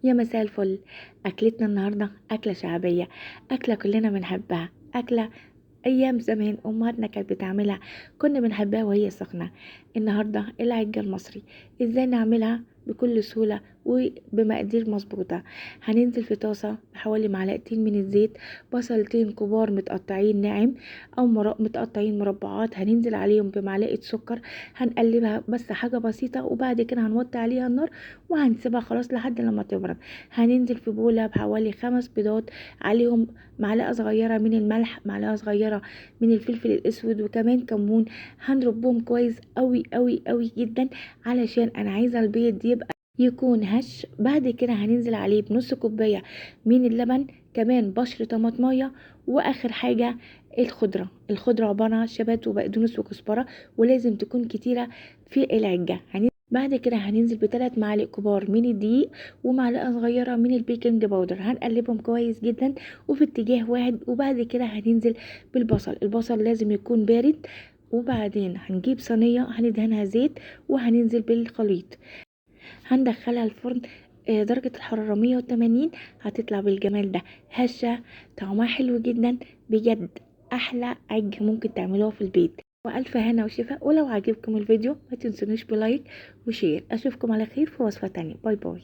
يا مساء الفل. أكلتنا النهاردة أكلة شعبية، أكلة كلنا بنحبها، أكلة أيام زمان أمهاتنا كانت بتعملها، كنا بنحبها وهي سخنة. النهاردة العجة المصري، إزاي نعملها بكل سهولة وبمقادير مظبوطة. هننزل في طاسة بحوالي معلقتين من الزيت، بصلتين كبار متقطعين ناعم أو متقطعين مربعات، هننزل عليهم بمعلقة سكر، هنقلبها بس حاجة بسيطة، وبعد كده هنوطي عليها النار وهنسيبها خلاص لحد لما تبرد. هننزل في بولة بحوالي 5 بيضات، عليهم معلقة صغيرة من الملح، معلقة صغيرة من الفلفل الاسود، وكمان كمون. هنربهم كويس قوي قوي قوي جدا علشان انا عايزة البيض يكون هش. بعد كده هننزل عليه بنص كوباية من اللبن، كمان بشر طماطمية، واخر حاجة الخضرة عبارة عن شبت وبقدونس وكزبرة، ولازم تكون كتيرة في العجة. بعد كده هننزل ب3 معالق كبار من الدقيق ومعلقة صغيرة من البيكنج باودر، هنقلبهم كويس جدا وفي اتجاه واحد. وبعد كده هننزل البصل لازم يكون بارد. وبعدين هنجيب صينية هندهنها زيت وهننزل بالخليط، هندخلها الفرن درجة الحرارة 180. هتطلع بالجمال ده، هشة، طعمها حلو جدا بجد. أحلى عجة ممكن تعملوها في البيت. وألف هنا وشفاء. ولو عجبكم الفيديو ما تنسونوش بلايك وشير. أشوفكم على خير في وصفة تانية. باي باي.